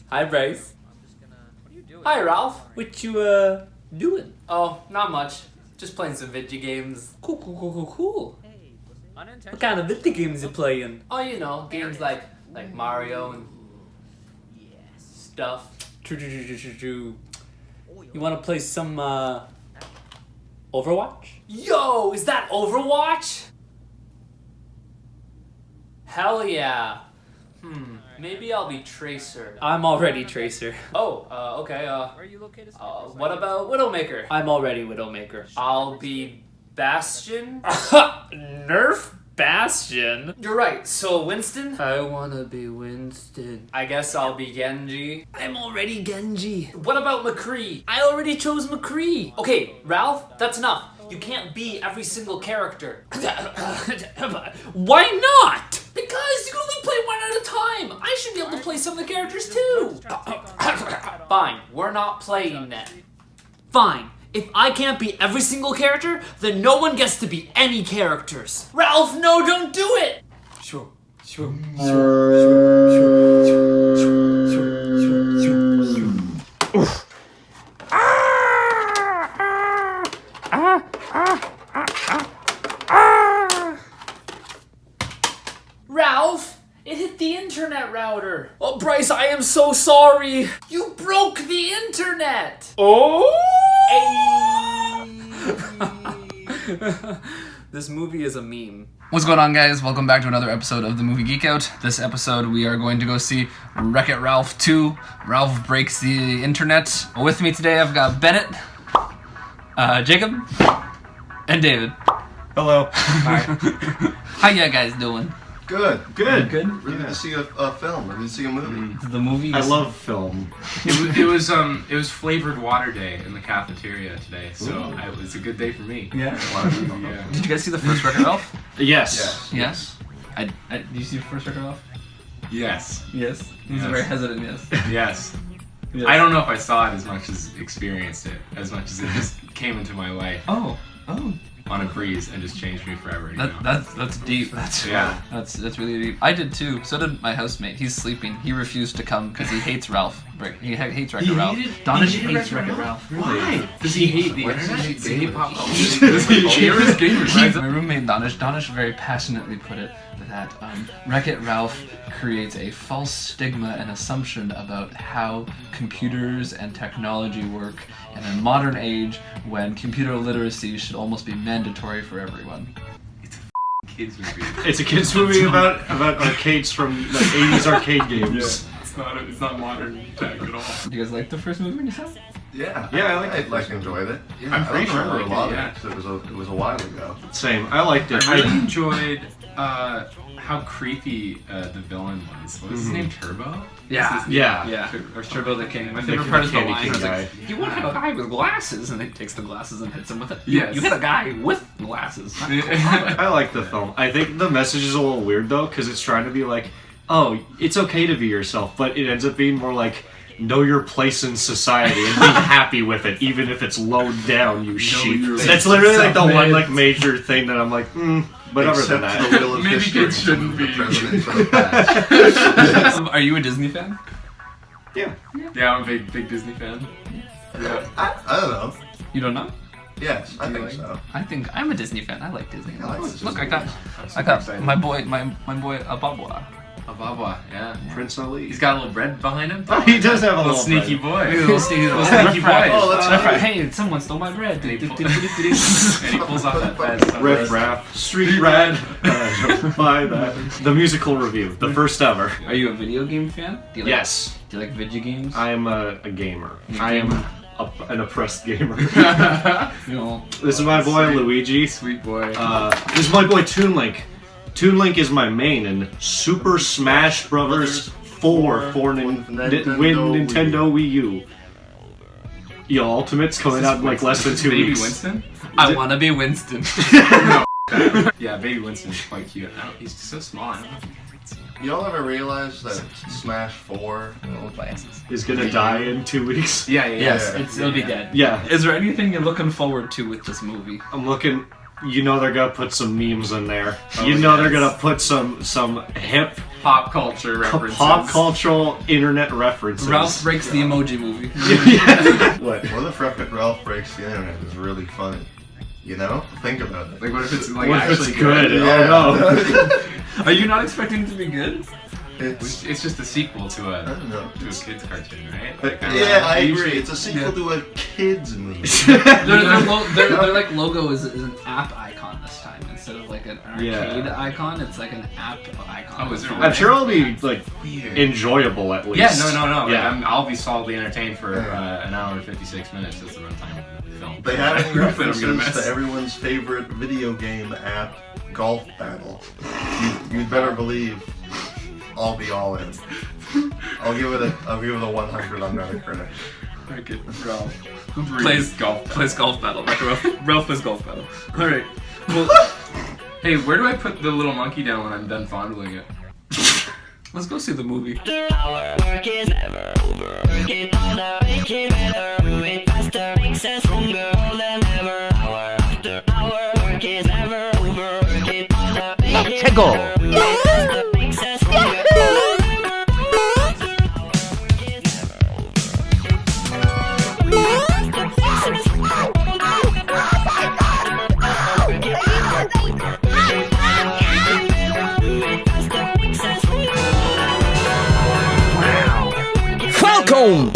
Hi, Bryce. What are you doing? Hi, Ralph. What you, doing? Oh, not much. Just playing some video games. Cool. Hey, What unintentional. kind of video games you playing? Oh, you know, games like Mario and stuff. True. You wanna play some, Overwatch? Yo, is that Overwatch? Hell yeah. Maybe I'll be Tracer. I'm already Tracer. Oh, okay, Where are you located? what about Widowmaker? I'm already Widowmaker. I'll be Bastion? Nerf Bastion? You're right, so Winston? I wanna be Winston. I guess I'll be Genji. I'm already Genji. What about McCree? I already chose McCree. Okay, Ralph, that's enough. You can't be every single character. Why not? Because you can only play one at a time. I should be able to play some of the characters too. Fine, we're not playing that. Fine. If I can't be every single character, then no one gets to be any characters. Ralph, no, don't do it. Sure. Ralph, it hit the internet router. Oh, Bryce, I am so sorry. You broke the internet. Oh! This movie is a meme. What's going on, guys? Welcome back to another episode of the movie Geek Out. This episode, we are going to go see Wreck-It Ralph 2. Ralph Breaks the Internet. With me today, I've got Bennet, Jacob, and David. Hello. How you guys doing? Good. Good. Ready to see a film. Ready to see a movie. The movie. I love film. It was flavored water day in the cafeteria today, so it was a good day for me. Yeah. Yeah. Did you guys see the first Wreck-It Ralph? Yes. Yes. Did you see the first Wreck-It Ralph? Yes. Yes. He's Yes. very hesitant. Yes. Yes. Yes. I don't know if I saw it as much as experienced it, as much as it just came into my life Oh. on a breeze and just changed me forever. You know? That's deep. That's really deep. I did too. So did my housemate. He's sleeping. He refused to come because he hates Ralph. He hates Wreck-It Ralph. Donish hates Wreck-It Ralph. Why? Does he hate the internet? Does he hate pop culture? Does he gamers, gamers, My roommate Donish very passionately put it that Wreck-It Ralph creates a false stigma and assumption about how computers and technology work in a modern age when computer literacy should almost be mandatory for everyone. Kids movie. It's a kids movie about arcades from like 80s arcade games. It's not modern tech at all. Do you guys like the first movie when you saw it? Yeah, I enjoyed it. Yeah, I'm pretty sure I remember a liked lot it, of it 'cause it was a while ago. Same. I liked it. I really enjoyed how creepy the villain was. What was his name? Turbo? Yeah. Yeah. Or Turbo the King. My The favorite part is the Candy line. King It's like, guy. you want to hit a guy with glasses, and he takes the glasses and hits him with it. Yes. You hit a guy with glasses. I like the film. I think the message is a little weird though, because it's trying to be like, oh, it's okay to be yourself, but it ends up being more like, know your place in society and be happy with it, even if it's low down, you sheep. your That's place literally in like the one society. like major thing that I'm like, but other than that, Maybe kids shouldn't be. Are you a Disney fan? yeah. Yeah, I'm a big Disney fan. Yeah. I don't know. You don't know? Yes, I think like- so. I think I'm a Disney fan. I like Disney. I like Disney. Look, I got my boy Ababwa. Ababa, yeah. Prince Ali. He's got a little bread behind him. Oh, he does have a little little sneaky bread. boy. Little sneaky boy. Oh, that's right. Hey, someone stole my bread. And he pulls off that fez. Riff Raff, Street Rat, buy that. The musical review, the first ever. Are you a video game fan? Do you like, Yes, Do you like video games? I am a gamer. I am an oppressed gamer. You know, This is my boy Luigi. Sweet boy. This is my boy Toon Link. Toon Link is my main in Super Smash Brothers 4 for Nintendo Wii U. Yo, Ultimate's coming out in like less than 2 Baby weeks. Winston? I want to be Winston. Yeah, Baby Winston's quite cute. He's so small. I don't know. Y'all ever realize that Smash 4 Is gonna die in 2 weeks. Yeah. Yes, Yeah. it'll be dead. Yeah, Is there anything you're looking forward to with this movie? I'm looking. You know they're gonna put some memes in there. Oh, You know yes. they're gonna put some hip pop culture references. Pop cultural internet references. Ralph Breaks the Emoji Movie. What if Wreck-It Ralph Breaks the Internet is really funny? You know? Think about it. Like, what if it's like What if actually it's good? Yeah. Oh no. Are you not expecting it to be good? It's just a sequel to I don't know. a kids cartoon, right? But, Like, yeah, I usually- agree. It's a sequel to a kids movie. Their like logo is an app icon this time instead of like an arcade icon. It's like an app icon. Oh, is it I'm sure it'll be like Weird. enjoyable at least. Yeah, no. Yeah. Like, I'll be solidly entertained for an hour and 56 minutes. That's the runtime of the film. They have I'm gonna references miss. to everyone's favorite video game app, Golf Battle. You'd better believe I'll be all in. I'll give it a 100 on Metacritic. Wreck-It Ralph Plays golf. plays golf battle. Ralph plays golf battle. All right. Well, Hey, where do I put the little monkey down when I'm done fondling it? let's go see the movie. Our work is never over. Working harder, making better, moving faster, makes us stronger than ever. Hour after hour, work is never over. Working harder, making better, moving faster, makes us stronger than ever. Falcon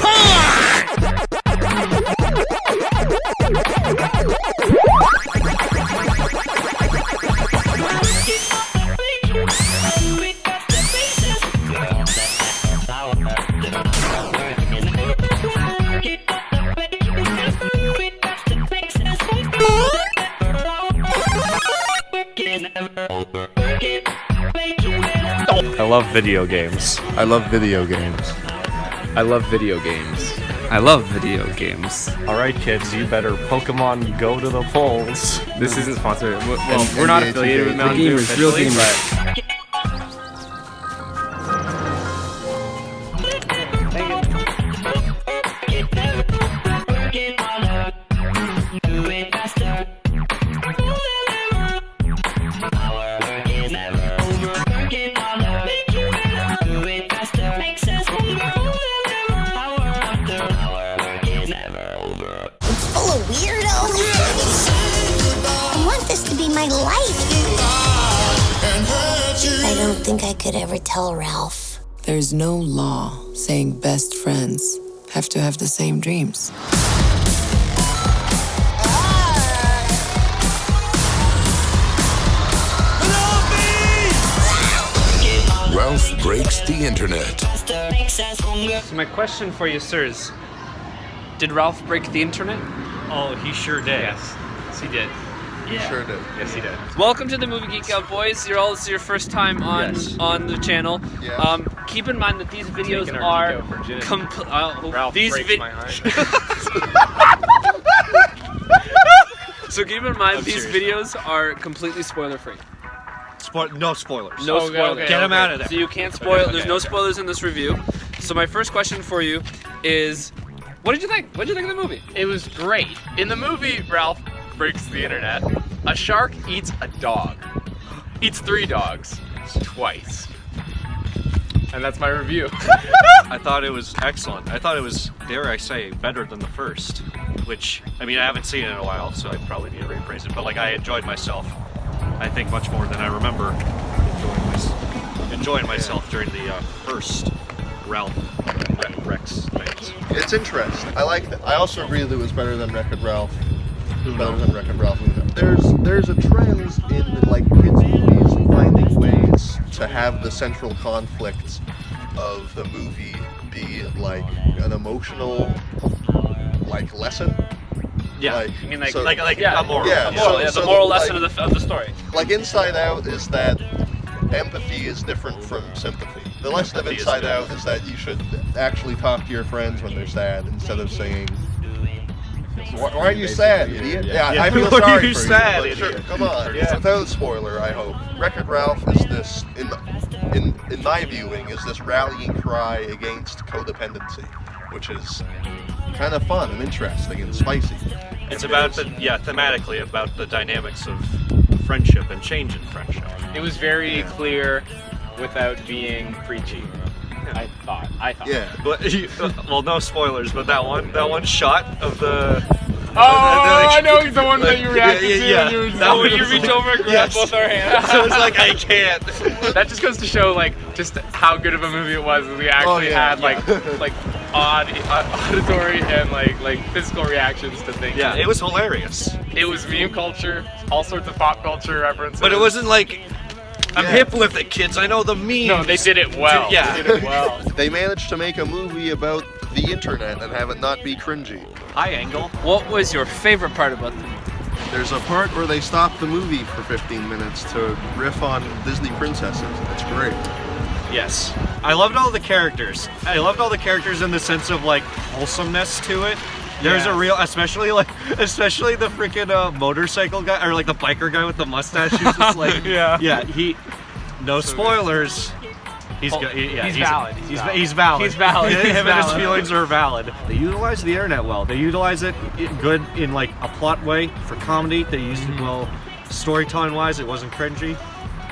I love video games. I love video games. I love video games. I love video games. All right, kids, you better Pokemon go to the polls. This isn't sponsored. Well, we're not affiliated with Mountain Dew gamers, real officially, gamers. but Working harder, moving faster. Our work is never over. Working harder, making better, moving faster, makes us stronger than ever. Hour after hour, work is never over. It's full of weirdos. I want this to be my life. I don't think I could ever tell Ralph. There's no law saying best friends have to have the same dreams. Ralph Breaks the Internet. so my question for you, sirs: did Ralph break the internet? Oh, he sure did. Yes, he did. You sure did. Yes, he did. Welcome to the Movie Geek Out, boys. This is your first time on the channel. Yeah. Keep in mind that these videos Taking our are Geek Out virginity. Ralph these breaks my heart. So keep in mind I'm these serious videos are completely spoiler free. No spoilers. No Okay, spoilers. okay, Get 'em out of there. So you can't spoil. Okay, There's no spoilers in this review. So my first question for you is, what did you think? What did you think of the movie? It was great. In the movie, Ralph Breaks the Internet, a shark eats a dog. Eats 3 dogs. Twice. And that's my review. I thought it was excellent. I thought it was, dare I say, better than the first. Which, I mean, I haven't seen it in a while, so I probably need to reappraise it. But like, I enjoyed myself. I think much more than I remember enjoying myself during the first Ralph Rex things. It's interesting. I like that. I also agree that it was better than Wreck-It Ralph. Better than Wreck-It Ralph. There's a trend in like kids movies finding ways to have the central conflict of the movie be like an emotional like lesson. Yeah. Like, I mean, like, so- like Yeah. a moral. Yeah, The so, moral like- lesson of the story. Like Inside Out is that empathy is different from sympathy. The lesson of Empathy is Inside good. Out is that you should actually talk to your friends when they're sad instead of saying, why aren't you sad, idiot? Yeah, I feel Why are sorry you for sad, you. But idiot? come on. Without spoiler, I hope. Wreck-It Ralph is this, in my viewing, is this rallying cry against codependency, which is kind of fun and interesting and spicy. It's about thematically about the dynamics of friendship and change in friendship. It was very clear without being preachy. I thought. Yeah. But well, no spoilers, but that one shot of the. Oh, I know the one that you reacted to. Yeah. When you, That when one you was reach like- over and grab Yes. both our hands. I was like, I can't. That just goes to show like just how good of a movie it was. We actually had like auditory and like physical reactions to things. Yeah, it was hilarious. It was meme culture, all sorts of pop culture references. But it wasn't like I'm hip with it, kids. I know the memes. No, they did it well. Yeah. They did it well. They managed to make a movie about the internet and have it not be cringy. High angle. What was your favorite part about the movie? There's a part where they stop the movie for 15 minutes to riff on Disney princesses. It's great. Yes. I loved all the characters. I loved all the characters in the sense of like wholesomeness to it. There's a real, especially the freaking motorcycle guy or like the biker guy with the mustache. He's just like, yeah. No spoilers. He's valid. He's valid. He's valid. He's valid. Him and his feelings are valid. They utilize the internet well. They utilize it good in like a plot way for comedy. They used it well storytelling wise. It wasn't cringy.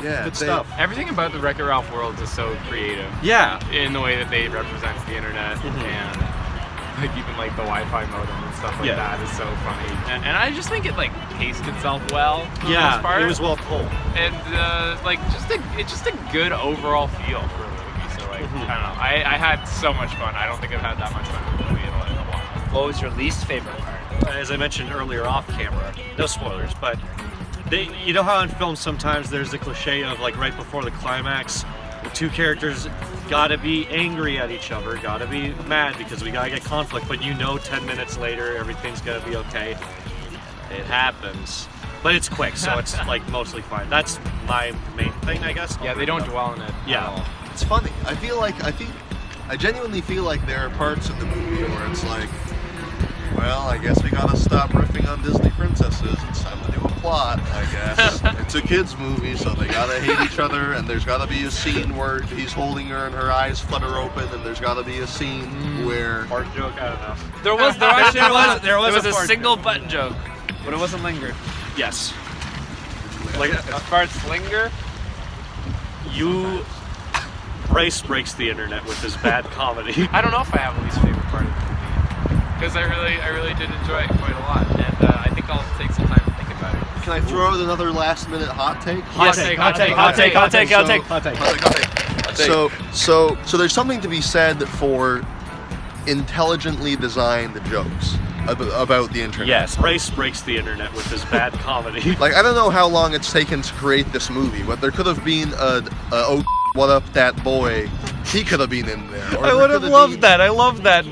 Yeah, Good stuff. Everything about the Wreck-It Ralph world is so creative. Yeah. In the way that they represent the internet and like even like the Wi-Fi modem and stuff like that is so funny. And I just think it like paced itself well for the most part. It was well told. And like it's just a good overall feel for a movie. So like I don't know. I had so much fun. I don't think I've had that much fun with a movie in a while. What was your least favorite part? As I mentioned earlier off camera, no spoilers, but you know how in films sometimes there's the cliche of like right before the climax, the two characters gotta be angry at each other, gotta be mad because we gotta get conflict, but 10 minutes later everything's gonna be okay. It happens. But it's quick, so it's like mostly fine. That's my main thing, I guess. Yeah, they don't dwell on it. Yeah. It's funny. I genuinely feel like there are parts in the movie where it's like, well, I guess we gotta stop riffing on Disney princesses. It's time to do a plot, I guess. It's a kids movie, so they gotta hate each other, and there's gotta be a scene where he's holding her and her eyes flutter open, and there's gotta be a scene where... Fart joke, I don't know. There was a single butt joke, but it wasn't lingered. Yes. Like farts linger. Bryce breaks the internet with his bad comedy. I don't know if I have a least favorite part of the movie because I really did enjoy it quite a lot, and I think I'll take some time to think about it. Can I throw out another last minute hot take? Hot take. So there's something to be said for intelligently designed jokes about the internet. Yes, Bryce breaks the internet with his bad comedy. Like, I don't know how long it's taken to create this movie, but there could have been oh, what up, that boy? He could have been in there. Or I would have loved that. I love that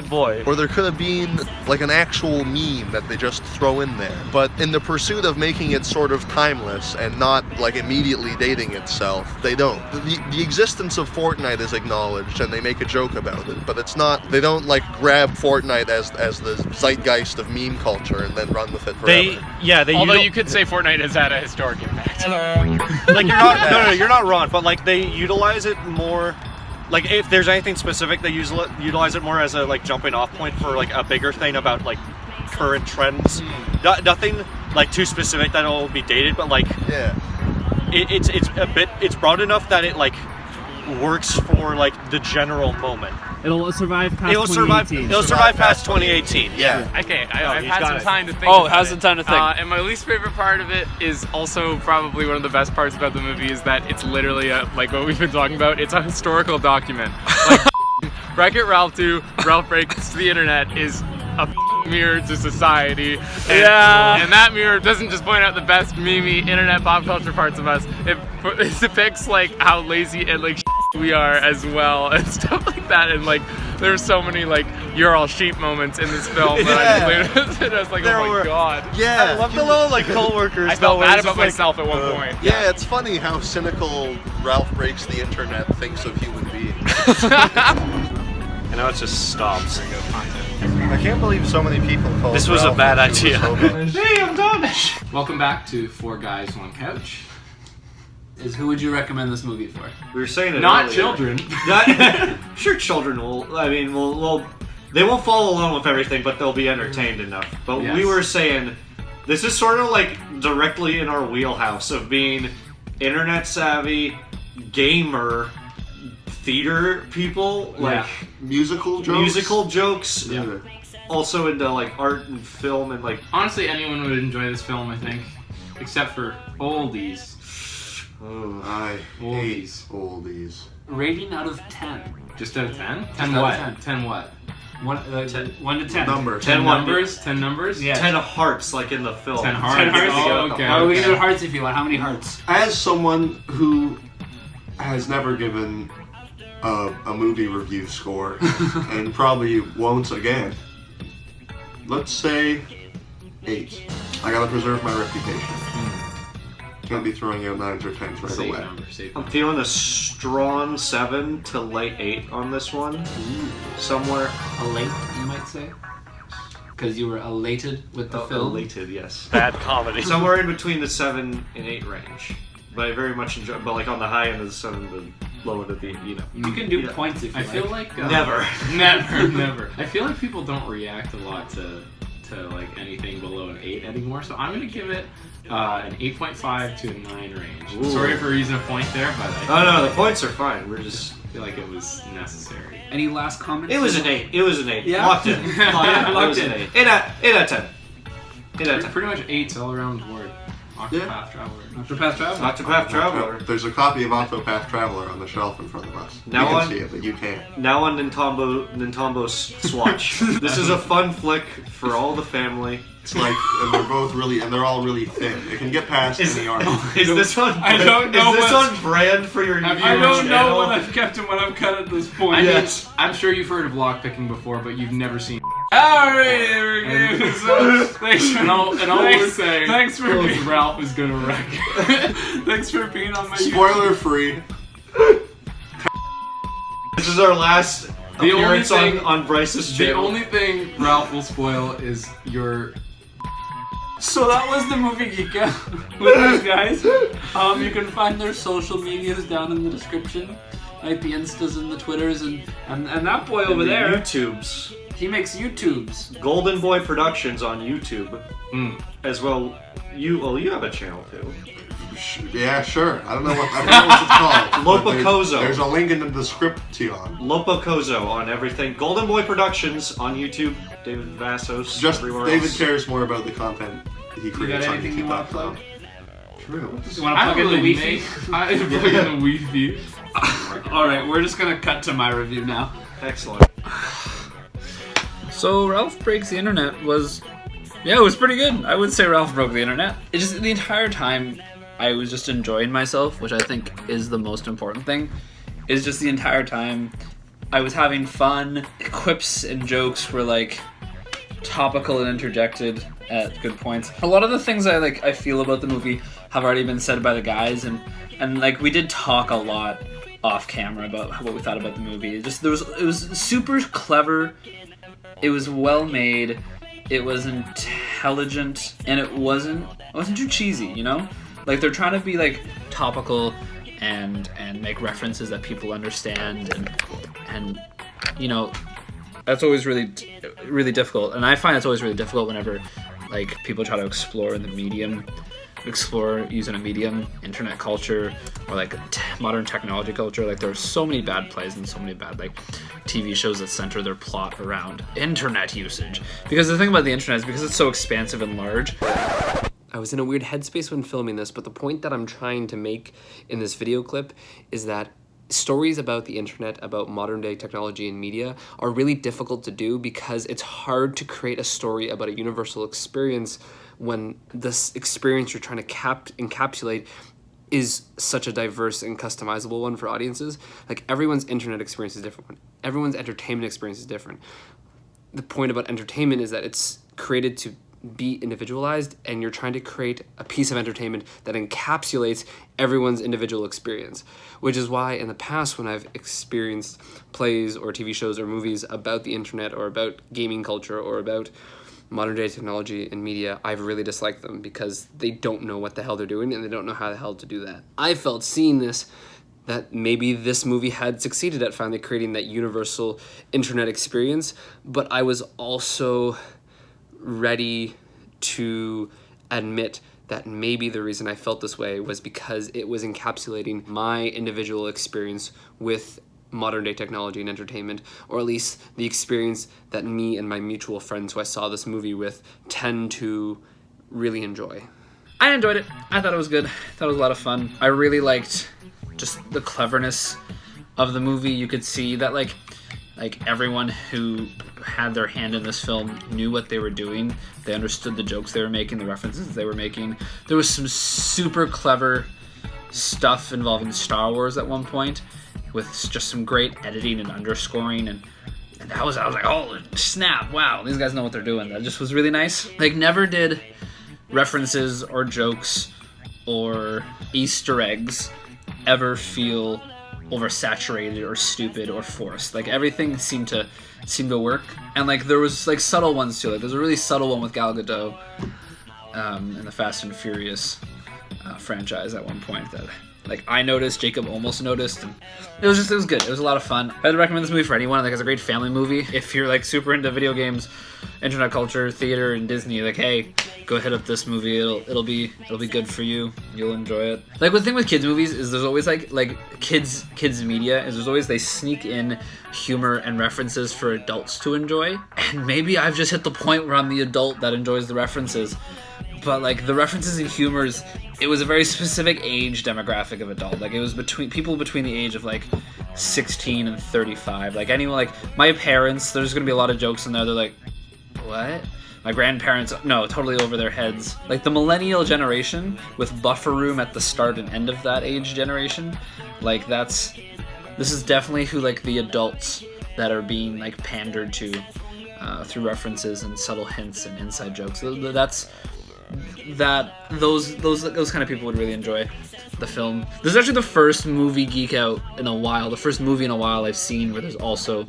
boy. Or there could have been like an actual meme that they just throw in there. But in the pursuit of making it sort of timeless and not like immediately dating itself, they don't. The existence of Fortnite is acknowledged and they make a joke about it, but it's not. They don't like grab Fortnite as the zeitgeist of meme culture and then run with it forever. Although you could say Fortnite has had a historic impact. Like you're not wrong, but like they utilize it more. Like if there's anything specific, they utilize it more as a like jumping off point for like a bigger thing about like current trends. Nothing like too specific that it'll be dated, but like it's broad enough that it like works for like the general moment. It'll survive past 2018. It'll survive past 2018. Yeah. Okay, I've had some time to think. Has some time to think. And my least favorite part of it is also probably one of the best parts about the movie is that it's literally like what we've been talking about. It's a historical document. Like Wreck-It Ralph 2, Ralph Breaks the Internet is a mirror to society. And that mirror doesn't just point out the best memey internet pop culture parts of us. It depicts like how lazy and like we are as well and stuff like that. And like there's so many like you're all sheep moments in this film that I was like, oh my god. Yeah. I love the little like co-workers. I felt bad about myself at one point. Yeah, it's funny how cynical Ralph Breaks the Internet thinks of human beings. And now it just stops. I can't believe so many people call this was a bad idea. Hey, I'm done. Welcome back to Four Guys, One Couch. Who would you recommend this movie for? We were saying it Not earlier. children. Sure, children will. I mean, they won't follow along with everything, but they'll be entertained enough. But we were saying this is sort of like directly in our wheelhouse of being internet savvy, gamer theater people, like musical jokes. Yeah. Also into like art and film and like. Honestly, anyone would enjoy this film, I think, except for oldies. Oh, I hate oldies. Rating out of 10. Just out of 10? 10 Just out what? of 10. 10 what? 1 to 10. Numbers. 10 one. numbers? 10 numbers? Yeah. 10 hearts, like in the film. 10 hearts. 10 hearts? Oh, okay. Oh, we can do hearts if you want. How many hearts? As someone who has never given a movie review score, and probably won't again, let's say 8. I gotta preserve my reputation. Can't be throwing out 9s or 10s right Safe away. number, safe I'm number. feeling a strong 7 to late 8 on this one. Somewhere. Elate, you might say? Because you were elated with the film? Elated, yes. Bad comedy. Somewhere in between the 7 and 8 range. But I very much enjoy, but like on the high end of the 7, the low end of the, You can do points if you I like. feel like Never. never. I feel like people don't react a lot to like anything below an 8 anymore, so I'm gonna give it an 8.5 to a 9 range. Ooh. Sorry for using a point there, but Oh no, the points are fine. We're just. feel like it was necessary. Any last comments? It was an 8. It was an 8. Yeah? Locked in. Yeah, It locked was in. an 8. 8 out of 10. 8 out of 10. Pretty much 8s all around the board. Octopath Traveler. Octopath Traveler. Octopath Traveler. There's a copy of Octopath Traveler on the shelf in front of us. Now you on- can see it, but you can't. Now on Nintendo's Swatch. This is a fun flick for all the family. It's like, and they're all really thin. It can get past any arm. Is this on? I don't know Is this what- on brand for your? I don't know what I've kept and what I've cut at this point. Yes. I'm sure you've heard of lockpicking before, but you've never seen. Alright, there we go. So, thanks for, And all we're saying, thanks for being, Ralph is gonna wreck it. thanks for being on my Spoiler free. This is our last The only appearance thing- on Bryce's The channel. only thing Ralph will spoil is your. So that was the movie Geek with these guys. You can find their social medias down in the description, like the Instas and the Twitters, and that boy over And the there, YouTubes. he makes YouTubes. Golden Boy Productions on YouTube, as well. You have a channel too. Yeah, sure. I don't know what it's called. but Lopacozo. There's a link in the description. Lopacozo on everything. Golden Boy Productions on YouTube. David Vassos. Just everywhere David else. cares more about the content he You got creates on anything you want to YouTube.com. plug? True. You want to I plug don't in really the Wi-Fi? plug in the Wi-Fi. All right, we're just gonna cut to my review now. Excellent. So Ralph Breaks the Internet was, it was pretty good. I would say Ralph broke the internet. It just the entire time I was just enjoying myself, which I think is the most important thing. Is just the entire time I was having fun. Quips and jokes were like topical and interjected at good points. A lot of the things I feel about the movie have already been said by the guys, and like we did talk a lot off camera about what we thought about the movie. It was super clever. It was well made. It was intelligent, and it wasn't too cheesy, you know? Like they're trying to be like topical and make references that people understand, and you know, that's always really difficult. And I find it's always really difficult whenever like people try to explore in the medium, using a medium, internet culture, or like modern technology culture. Like there's so many bad plays and so many bad like TV shows that center their plot around internet usage. Because the thing about the internet is because it's so expansive and large. I was in a weird headspace when filming this, but the point that I'm trying to make in this video clip is that stories about the internet, about modern day technology and media, are really difficult to do because it's hard to create a story about a universal experience when this experience you're trying to encapsulate is such a diverse and customizable one for audiences. Like everyone's internet experience is different. Everyone's entertainment experience is different. The point about entertainment is that it's created to be individualized, and you're trying to create a piece of entertainment that encapsulates everyone's individual experience, which is why in the past when I've experienced plays or TV shows or movies about the internet or about gaming culture or about modern day technology and media, I've really disliked them because they don't know what the hell they're doing and they don't know how the hell to do that. I felt seeing this that maybe this movie had succeeded at finally creating that universal internet experience, but I was also ready to admit that maybe the reason I felt this way was because it was encapsulating my individual experience with modern day technology and entertainment, or at least the experience that me and my mutual friends who I saw this movie with tend to really enjoy. I enjoyed it. I thought it was good. I thought it was a lot of fun. I really liked just the cleverness of the movie. You could see that like everyone who had their hand in this film knew what they were doing. They understood the jokes they were making, the references they were making. There was some super clever stuff involving Star Wars at one point, with just some great editing and underscoring, and I was like, oh snap, wow, these guys know what they're doing. That just was really nice. Like, never did references or jokes or Easter eggs ever feel oversaturated or stupid or forced. Like, everything seemed to work, and like there was like subtle ones too. Like, there's a really subtle one with Gal Gadot in the Fast and Furious franchise at one point that like I noticed, Jacob almost noticed, and it was good. It was a lot of fun. I'd recommend this movie for anyone. I think it's a great family movie. If you're like super into video games, internet culture, theater, and Disney, like, hey, go hit up this movie. It'll be good for you. You'll enjoy it. Like, the thing with kids movies is there's always like kids media is there's always they sneak in humor and references for adults to enjoy. And maybe I've just hit the point where I'm the adult that enjoys the references. But like the references and humors, it was a very specific age demographic of adult. Like, it was between people between the age of like 16 and 35. Like, anyone, like my parents, there's gonna be a lot of jokes in there. They're like, what? My grandparents, no, totally over their heads. Like, the millennial generation with buffer room at the start and end of that age generation, like, this is definitely who, like, the adults that are being like pandered to through references and subtle hints and inside jokes. Those kind of people would really enjoy the film. This is actually the first movie geek out in a while. The first movie in a while I've seen where there's also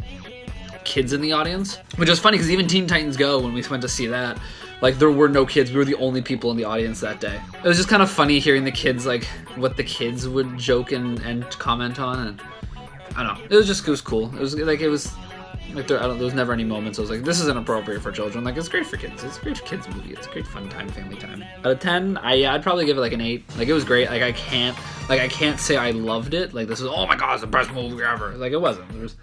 kids in the audience, which is funny because even Teen Titans Go, when we went to see that, like, there were no kids. We were the only people in the audience that day. It was just kind of funny hearing the kids, like, what the kids would joke and comment on, and I don't know. It was cool. It was there was never any moments I was like, this is inappropriate for children. Like, it's great for kids. It's a great kids movie. It's a great fun time, family time. Out of 10, I'd probably give it like an 8. Like, it was great. Like, I can't say I loved it. Like, this is, oh my god, it's the best movie ever. Like, it wasn't.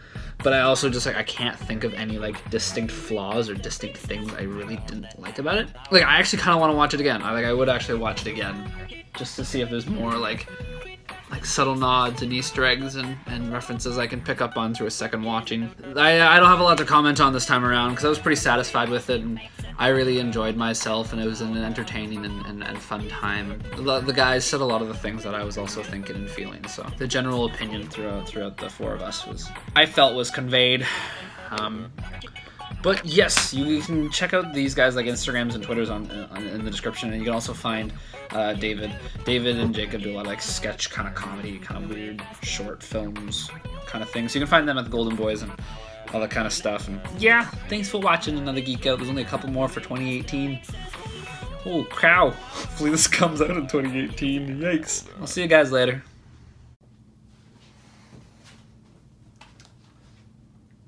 But I also just, like, I can't think of any, like, distinct flaws or distinct things I really didn't like about it. Like, I actually kind of want to watch it again. I would actually watch it again just to see if there's more, like subtle nods and Easter eggs and references I can pick up on through a second watching. I don't have a lot to comment on this time around because I was pretty satisfied with it, and I really enjoyed myself, and it was an entertaining and fun time. The guys said a lot of the things that I was also thinking and feeling, so the general opinion throughout the four of us I felt was conveyed. But yes, you can check out these guys' like Instagrams and Twitters in the description, and you can also find David and Jacob do a lot of like sketch kind of comedy, kind of weird short films kind of things. So you can find them at the Golden Boys and all that kind of stuff. And yeah, thanks for watching another Geek Out. There's only a couple more for 2018. Oh cow! Hopefully this comes out in 2018. Yikes! I'll see you guys later.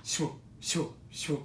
Sure. Sure.